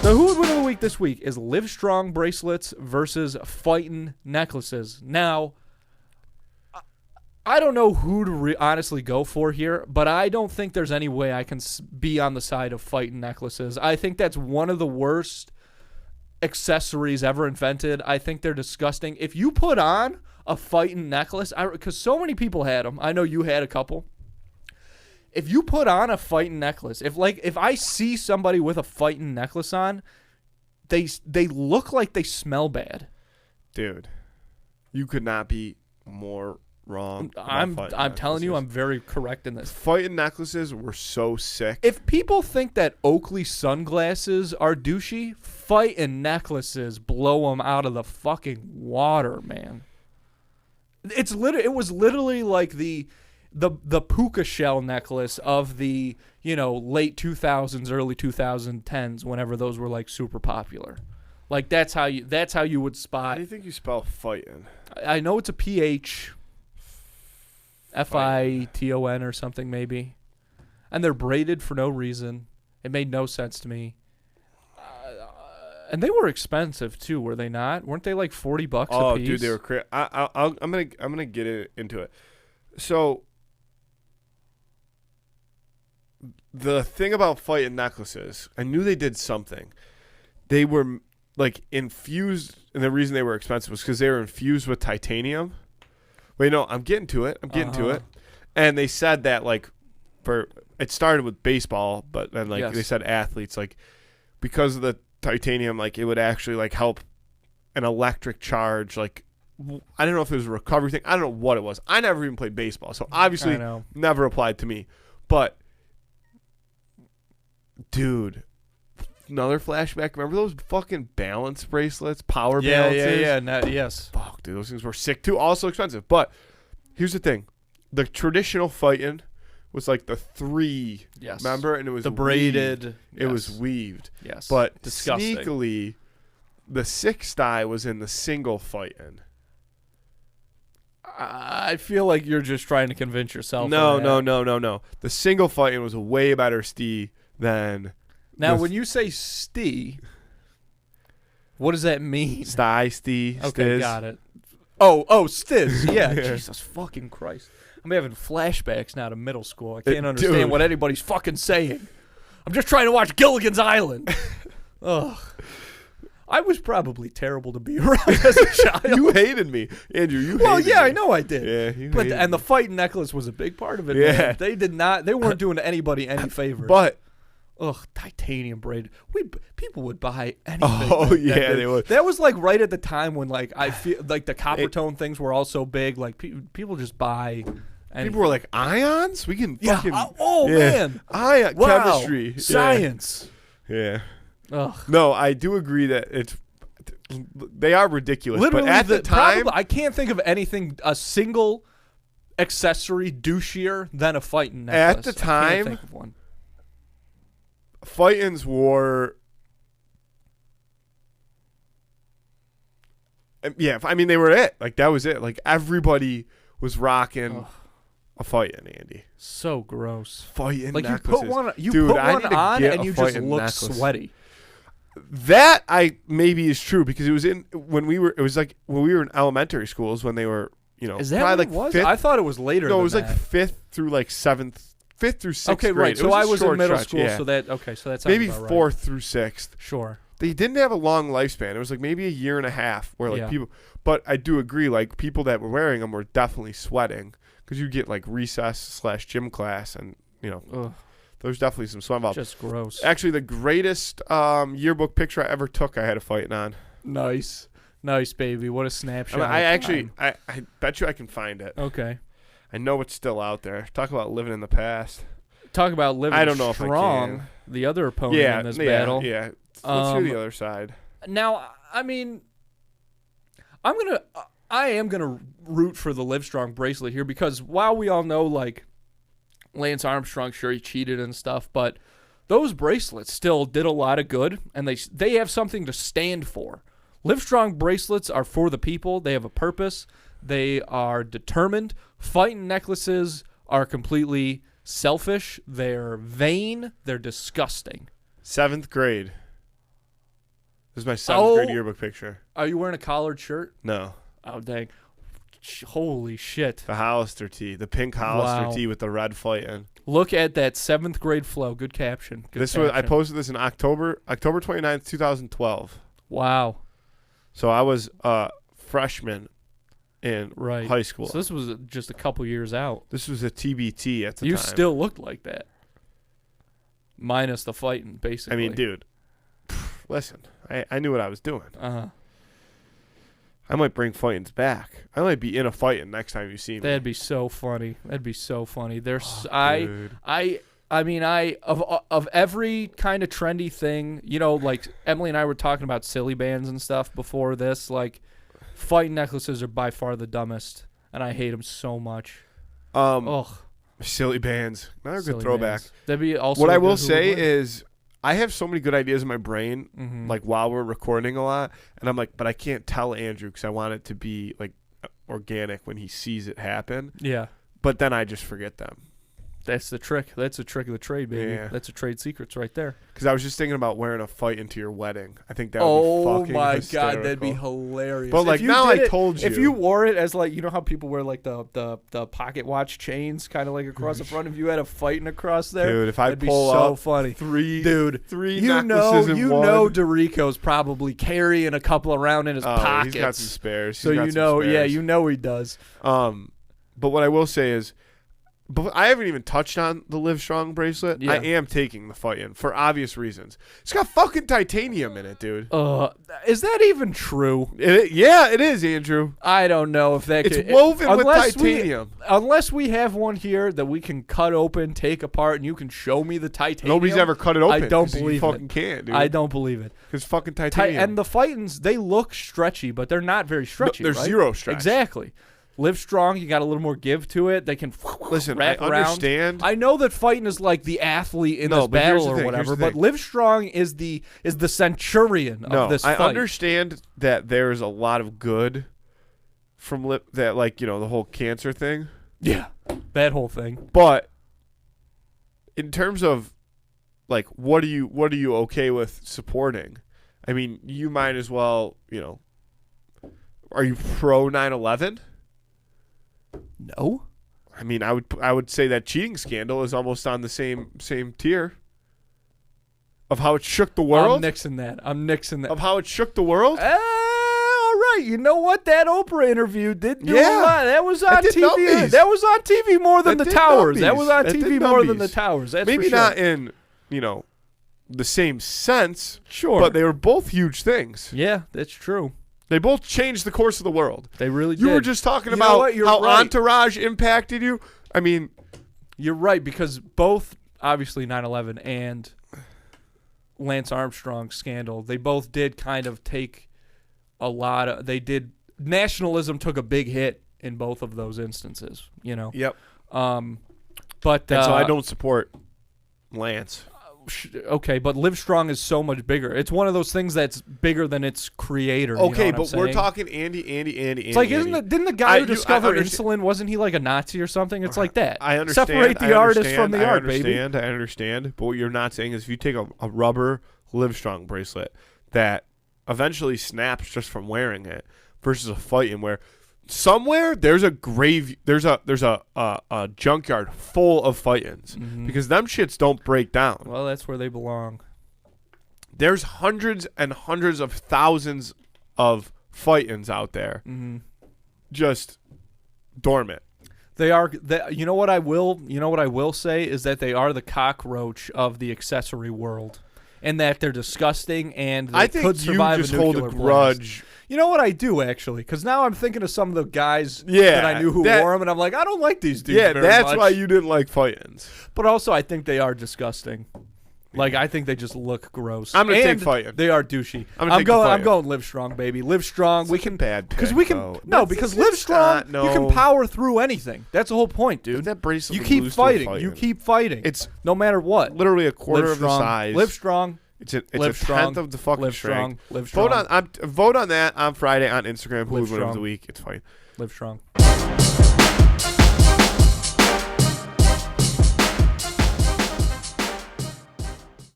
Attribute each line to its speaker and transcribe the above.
Speaker 1: The who would win of the week this week is Livestrong Bracelets versus Phiten necklaces. Now, I don't know who to honestly go for here, but I don't think there's any way I can be on the side of Phiten necklaces. I think that's one of the worst accessories ever invented. I think they're disgusting. If you put on a Phiten necklace, because so many people had them. I know you had a couple. If you put on a Phiten necklace, if I see somebody with a Phiten necklace on, they look like they smell bad.
Speaker 2: Dude, you could not be more wrong.
Speaker 1: I'm telling you, I'm very correct in this.
Speaker 2: Phiten necklaces were so sick.
Speaker 1: If people think that Oakley sunglasses are douchey, Phiten necklaces blow them out of the fucking water, man. It was literally like the puka shell necklace of the, late 2000s, early 2010s, whenever those were like super popular. Like that's how you would spot.
Speaker 2: How do you think you spell Phiten?
Speaker 1: I know it's a PH, Fiton or something maybe, and they're braided for no reason. It made no sense to me. And they were expensive too, were they not? Weren't they like $40 a piece?
Speaker 2: Oh, dude, they were crazy. I'm gonna get into it. So the thing about Phiten necklaces, I knew they did something. They were like infused, and the reason they were expensive was because they were infused with titanium. Wait, no, I'm getting to it. And they said that it started with baseball, but then they said athletes, because of the titanium, it would actually help an electric charge. I don't know if it was a recovery thing. I don't know what it was. I never even played baseball, so obviously never applied to me. But dude, another flashback. Remember those fucking balance bracelets, power balances?
Speaker 1: Yes.
Speaker 2: Fuck, dude, those things were sick too. Also expensive. But here's the thing: the traditional Phiten was the three. Yes. Remember, and it was
Speaker 1: the braided.
Speaker 2: Weaved. It was weaved.
Speaker 1: Yes.
Speaker 2: But
Speaker 1: disgusting.
Speaker 2: Sneakily, the 6 die was in the single Phiten.
Speaker 1: I feel like you're just trying to convince yourself.
Speaker 2: No. The single Phiten was a way better stee than.
Speaker 1: Now, when you say stee, what does that mean?
Speaker 2: Stee.
Speaker 1: Okay,
Speaker 2: stiz.
Speaker 1: got it. Oh, stiz. Yeah, Jesus fucking Christ. I'm having flashbacks now to middle school. I can't understand what anybody's fucking saying. I'm just trying to watch Gilligan's Island. Ugh. I was probably terrible to be around as a child.
Speaker 2: You hated me, Andrew.
Speaker 1: I know I did.
Speaker 2: Yeah,
Speaker 1: and the Phiten necklace was a big part of it.
Speaker 2: Yeah,
Speaker 1: man. They did not. They weren't doing anybody any favors.
Speaker 2: But
Speaker 1: titanium braid. People would buy anything.
Speaker 2: Oh yeah, they would.
Speaker 1: That was right at the time when I feel the copper tone things were all so big. People just buy. Anything.
Speaker 2: People were like, ions? We can fucking...
Speaker 1: man.
Speaker 2: Ion,
Speaker 1: wow.
Speaker 2: chemistry.
Speaker 1: Science.
Speaker 2: Yeah.
Speaker 1: Ugh.
Speaker 2: No, I do agree that they are ridiculous.
Speaker 1: Literally,
Speaker 2: but at the time...
Speaker 1: I can't think of a single accessory douchier than a Phiten necklace.
Speaker 2: At the time...
Speaker 1: I can't think of one.
Speaker 2: Phitens wore... Yeah, I mean, they were it. That was it. Everybody was rocking... A Phiten, Andy.
Speaker 1: So gross.
Speaker 2: Phiten necklaces.
Speaker 1: You put one on and you just look sweaty.
Speaker 2: That maybe is true because it was when we were in elementary schools when they were,
Speaker 1: Is that probably what it was?
Speaker 2: Fifth,
Speaker 1: I thought it was later.
Speaker 2: No, it was
Speaker 1: that.
Speaker 2: 5th through 7th, 5th through 6th
Speaker 1: okay,
Speaker 2: grade.
Speaker 1: right. So I was in middle
Speaker 2: stretch,
Speaker 1: school,
Speaker 2: yeah.
Speaker 1: so that's
Speaker 2: maybe
Speaker 1: about
Speaker 2: 4th
Speaker 1: right.
Speaker 2: through 6th.
Speaker 1: Sure.
Speaker 2: They didn't have a long lifespan. It was maybe a year and a half where people. But I do agree, people that were wearing them were definitely sweating. Because you get recess/gym class, and there's definitely some sweat involved.
Speaker 1: Just gross.
Speaker 2: Actually, the greatest yearbook picture I ever took, I had a Phiten on.
Speaker 1: Nice, baby. What a snapshot!
Speaker 2: I bet you I can find it.
Speaker 1: Okay.
Speaker 2: I know it's still out there. Talk about living in the past.
Speaker 1: Talk about living.
Speaker 2: I don't know
Speaker 1: strong.
Speaker 2: If I can.
Speaker 1: The other opponent in this battle.
Speaker 2: Yeah. Let's hear the other side.
Speaker 1: Now, I mean, I am going to root for the Livestrong bracelet here because while we all know, Lance Armstrong, sure, he cheated and stuff, but those bracelets still did a lot of good, and they have something to stand for. Livestrong bracelets are for the people. They have a purpose. They are determined. Phiten necklaces are completely selfish. They're vain. They're disgusting.
Speaker 2: 7th grade. was my 7th grade yearbook picture.
Speaker 1: Are you wearing a collared shirt?
Speaker 2: No.
Speaker 1: Oh, dang. Holy shit.
Speaker 2: The Hollister tee. The pink Hollister tee with the red Phiten.
Speaker 1: Look at that 7th grade flow. Good caption.
Speaker 2: I posted this in October 29th, 2012.
Speaker 1: Wow.
Speaker 2: So I was a freshman in high school.
Speaker 1: So this was just a couple years out.
Speaker 2: This was a TBT at the time.
Speaker 1: You still looked like that. Minus the fighting, basically.
Speaker 2: I mean, dude, listen, I knew what I was doing.
Speaker 1: Uh-huh.
Speaker 2: I might bring Phitens back. I might be in a Phiten next time you see me.
Speaker 1: That'd be so funny. There's
Speaker 2: dude.
Speaker 1: I mean, of every kind of trendy thing, you know, like Emily and I were talking about silly bands and stuff before this. Like, Phiten necklaces are by far the dumbest, and I hate them so much.
Speaker 2: Silly bands. Another good
Speaker 1: Silly
Speaker 2: throwback.
Speaker 1: bands. That'd be also.
Speaker 2: What I will say is, I have so many good ideas in my brain, like while we're recording a lot, and I'm like, but I can't tell Andrew because I want it to be like organic when he sees it happen.
Speaker 1: Yeah.
Speaker 2: But then I just forget them.
Speaker 1: That's the trick. That's the trick of the trade, baby.
Speaker 2: Yeah.
Speaker 1: That's a trade secrets right there.
Speaker 2: Because I was just thinking about wearing a Phiten to your wedding. I think that would be fucking hysterical.
Speaker 1: God, that'd be hilarious.
Speaker 2: But like now I told you.
Speaker 1: If you wore it as like, you know how people wear like the pocket watch chains kind of like across the front, if you had a Phiten across there,
Speaker 2: dude, if I
Speaker 1: that'd
Speaker 2: pull
Speaker 1: be so
Speaker 2: up
Speaker 1: funny.
Speaker 2: three
Speaker 1: You
Speaker 2: necklaces in one.
Speaker 1: know Dorico's probably carrying a couple around in his pockets.
Speaker 2: He's got some spares.
Speaker 1: So you know he does.
Speaker 2: But what I will say is, but I haven't even touched on the Livestrong bracelet.
Speaker 1: Yeah.
Speaker 2: I am taking the Phiten for obvious reasons. It's got fucking titanium in it, dude.
Speaker 1: Is that even true?
Speaker 2: Yeah, it is, Andrew.
Speaker 1: I don't know if that
Speaker 2: It's woven with titanium.
Speaker 1: Unless we have one here that we can cut open, take apart, and you can show me the titanium.
Speaker 2: Nobody's ever cut it open.
Speaker 1: I don't believe
Speaker 2: you fucking can't, dude.
Speaker 1: I don't believe it.
Speaker 2: Because fucking titanium.
Speaker 1: And the Phitens, they look stretchy, but they're not very stretchy.
Speaker 2: There's
Speaker 1: right?
Speaker 2: zero stretch.
Speaker 1: Exactly. Livestrong, you got a little more give to it. They can wrap
Speaker 2: I understand.
Speaker 1: I know that Phiten is like the athlete in this battle or whatever, but Livestrong is the centurion of this fight.
Speaker 2: I understand that there's a lot of good from that, like, you know, the whole cancer thing.
Speaker 1: Yeah, that whole thing.
Speaker 2: But in terms of like, what are you okay with supporting? I mean, you might as well, you know. Are you pro 9/11?
Speaker 1: No.
Speaker 2: I mean, I would say that cheating scandal is almost on the same tier of how it shook the world.
Speaker 1: I'm nixing that.
Speaker 2: Of how it shook the world.
Speaker 1: All right. You know what? That Oprah interview did do a lot. That was on TV. That was on TV more than the Towers. That was on TV more than the Towers. That's
Speaker 2: maybe
Speaker 1: for sure.
Speaker 2: Not in, you know, the same sense.
Speaker 1: Sure.
Speaker 2: But they were both huge things.
Speaker 1: Yeah, that's true.
Speaker 2: They both changed the course of the world.
Speaker 1: They really did.
Speaker 2: You were just talking about how Entourage impacted you. I mean,
Speaker 1: you're right, because both, obviously, 9/11 and Lance Armstrong scandal, they both did kind of take a lot of, nationalism took a big hit in both of those instances, you know?
Speaker 2: Yep.
Speaker 1: But
Speaker 2: so I don't support Lance.
Speaker 1: Okay, but Livestrong is so much bigger. It's one of those things that's bigger than its creator.
Speaker 2: Okay,
Speaker 1: you know
Speaker 2: but we're talking Andy.
Speaker 1: It's like, didn't the guy who discovered insulin, wasn't he like a Nazi or something? It's like that.
Speaker 2: I understand.
Speaker 1: Separate the artist from the art, baby.
Speaker 2: I understand. But what you're not saying is if you take a rubber Livestrong bracelet that eventually snaps just from wearing it versus a Phiten where somewhere there's a junkyard full of Phitens because them shits don't break down.
Speaker 1: Well, that's where they belong.
Speaker 2: There's hundreds and hundreds of thousands of Phitens out there, just dormant.
Speaker 1: They are. You know what I will say is that they are the cockroach of the accessory world, and that they're disgusting and they could survive
Speaker 2: you just
Speaker 1: a
Speaker 2: hold a grudge.
Speaker 1: Blast. You know what I do, actually? Because now I'm thinking of some of the guys that I knew who wore them, and I'm like, I don't like these dudes very
Speaker 2: that's
Speaker 1: much.
Speaker 2: why you didn't like Phitens.
Speaker 1: But also, I think they are disgusting. Like, I think they just look gross.
Speaker 2: I'm going to take Phiten.
Speaker 1: They are douchey.
Speaker 2: I'm
Speaker 1: going Livestrong, baby. Livestrong.
Speaker 2: We can bad
Speaker 1: because we can because Livestrong you can power through anything. That's the whole point, dude.
Speaker 2: That bracelet
Speaker 1: you keep fighting. You keep fighting.
Speaker 2: It's
Speaker 1: no matter what.
Speaker 2: Literally a quarter of the size.
Speaker 1: Livestrong.
Speaker 2: It's a tenth of the fucking strength.
Speaker 1: Livestrong.
Speaker 2: Vote on that on Friday on Instagram. Who would win of the week? It's fine.
Speaker 1: Livestrong.